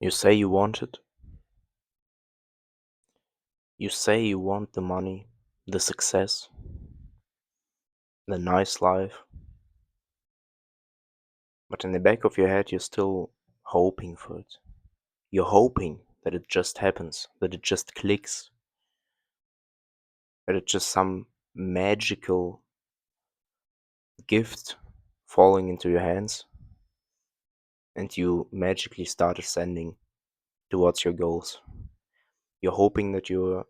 You say you want it. You say you want the money, the success, the nice life, but in the back of your head, you're still hoping for it. You're hoping that it just happens, that it just clicks, that it's just some magical gift falling into your hands and you magically start ascending towards your goals. You're hoping that you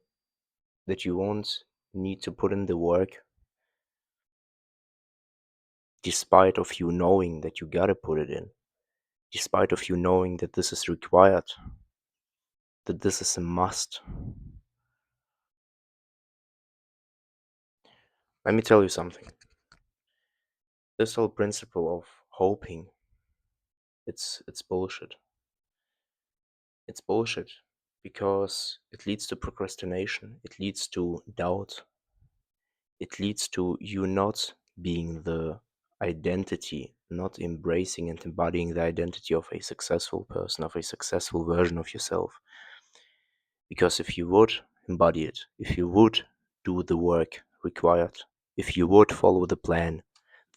won't need to put in the work despite of you knowing that you gotta put it in, despite of you knowing that this is required, that this is a must. Let me tell you something. This whole principle of hoping, it's bullshit. It's bullshit because it leads to procrastination, it leads to doubt, it leads to you not being the identity, not embracing and embodying the identity of a successful person, of a successful version of yourself. Because if you would embody it, if you would do the work required, if you would follow the plan,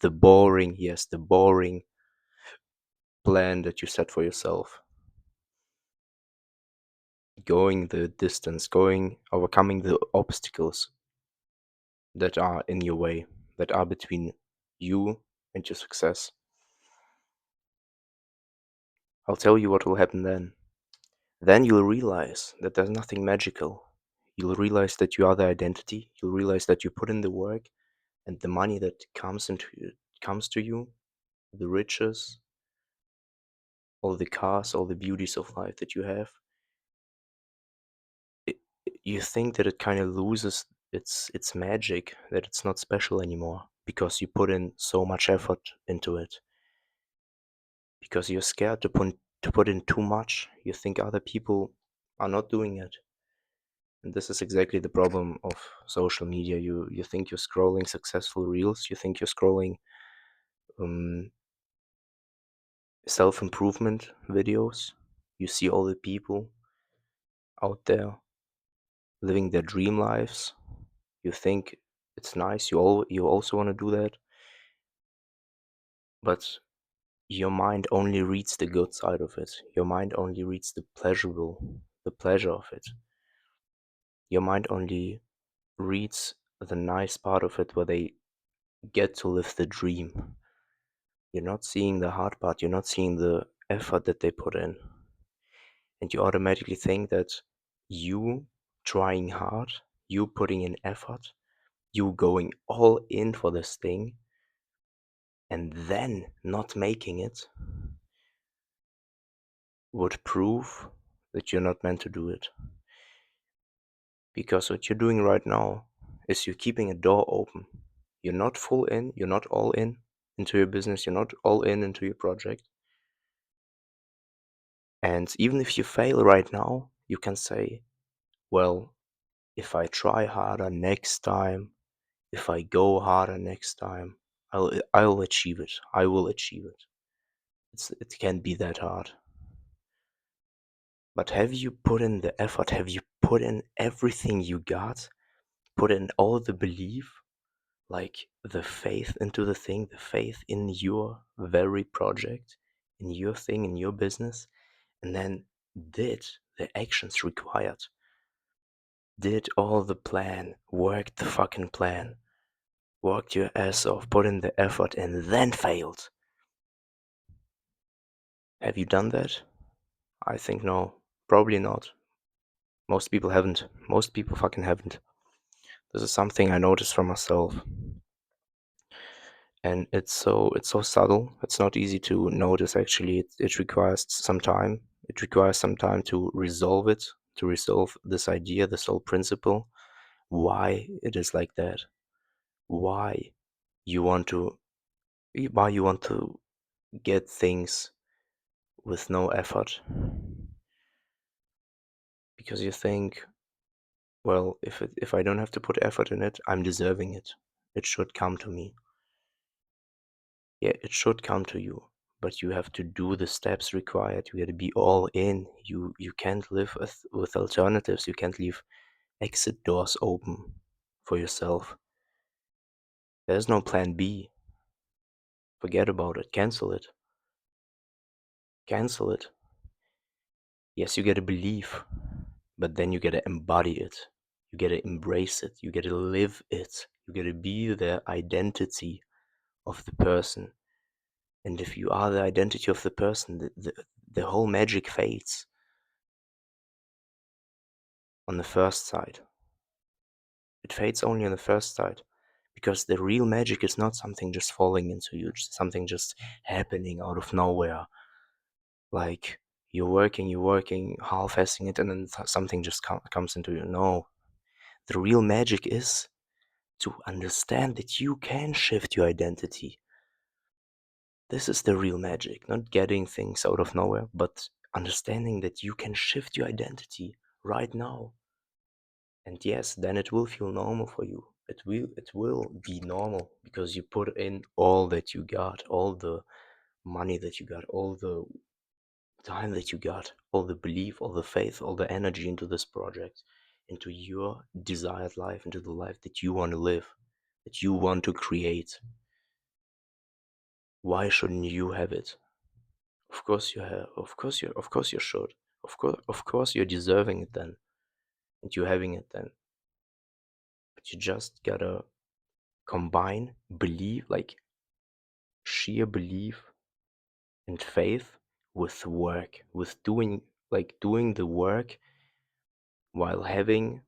the boring, yes, the boring plan that you set for yourself, going the distance, overcoming the obstacles that are in your way, that are between you and your success, I'll tell you what will happen then. Then you'll realize that there's nothing magical. You'll realize that you are the identity. You'll realize that you put in the work, and the money that comes to you, the riches, all the cars, all the beauties of life that you have, it, you think that it kind of loses its magic, that it's not special anymore because you put in so much effort into it. Because you're scared to put in too much. You think other people are not doing it. And this is exactly the problem of social media. You think you're scrolling successful reels, you think you're scrolling um, self-improvement videos. You see all the people out there living their dream lives. You think it's nice. You also want to do that, but your mind only reads the good side of it. Your mind only reads the pleasure of it. Your mind only reads the nice part of it where they get to live the dream. You're not seeing the hard part, you're not seeing the effort that they put in. And you automatically think that you trying hard, you putting in effort, you going all in for this thing, and then not making it would prove that you're not meant to do it. Because what you're doing right now is you're keeping a door open. You're not full in, you're not all in into your business, you're not all in into your project. And even if you fail right now, you can say, well, if I try harder next time, if I go harder next time, I'll achieve it. I will achieve it. It can't be that hard. But have you put in the effort? Have you put in everything you got? Put in all the belief, like the faith into the thing, the faith in your very project, in your thing, in your business, and then did the actions required, did all the plan, worked the fucking plan, worked your ass off, put in the effort, and then failed. Have you done that? I think no. Probably not. Most people haven't. Most people fucking haven't. This is something I noticed for myself. And it's so subtle. It's not easy to notice actually. It requires some time. It requires some time to resolve it, to resolve this idea, this whole principle, why it is like that. Why you want to why you want to get things with no effort. Because you think, well, if I don't have to put effort in it, I'm deserving it. It should come to me. Yeah, it should come to you. but you have to do the steps required. You got to be all in. You can't live with alternatives. You can't leave exit doors open for yourself. There's no plan B. Forget about it. Cancel it. Cancel it. Yes, you gotta believe, but then you gotta embody it. You gotta embrace it. You gotta live it. You gotta be the identity of the person. And if you are the identity of the person, the whole magic fades on the first sight. It fades only on the first sight. Because the real magic is not something just falling into you, something just happening out of nowhere. Like you're working, half-assing it, and then something just comes into you. No, the real magic is to understand that you can shift your identity. This is the real magic, not getting things out of nowhere, but understanding that you can shift your identity right now. And yes, then it will feel normal for you. It will be normal because you put in all that you got, all the money that you got, all the time that you got, all the belief, all the faith, all the energy into this project, into your desired life, into the life that you want to live, that you want to create. Why shouldn't you have it? Of course you have. Of course you should. Of course you're deserving it then, and you're having it then. But you just gotta combine belief, like sheer belief and faith, with work, with doing the work while having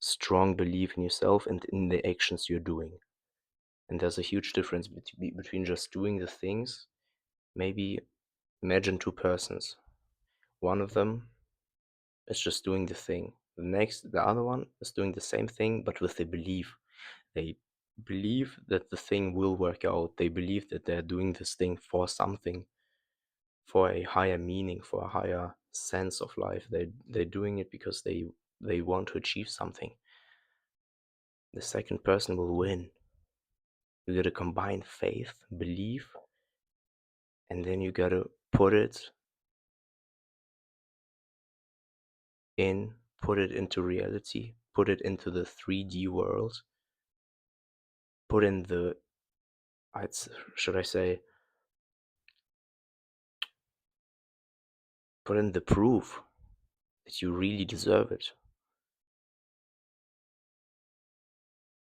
strong belief in yourself and in the actions you're doing. And there's a huge difference between just doing the things. Maybe imagine two persons. One of them is just doing the thing. The other one is doing the same thing, but with a belief. They believe that the thing will work out. They believe that they're doing this thing for something, for a higher meaning, for a higher sense of life. They're doing it because they want to achieve something. The second person will win. You gotta combine faith, belief, and then you gotta put it into reality, put it into the 3D world, put in the, should I say, put in the proof that you really deserve it.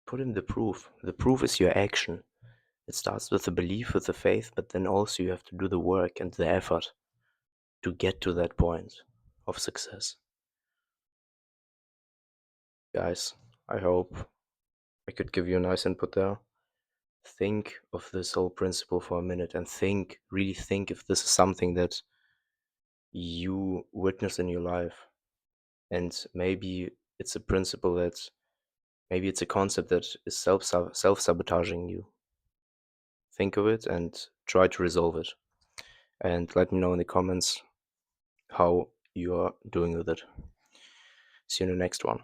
Put in the proof. The proof is your action. It starts with the belief, with the faith, but then also you have to do the work and the effort to get to that point of success. Guys, I hope I could give you a nice input there. Think of this whole principle for a minute and really think if this is something that you witness in your life. And maybe it's a principle maybe it's a concept that is self-sabotaging you. Think of it and try to resolve it. And let me know in the comments how you are doing with it. See you in the next one.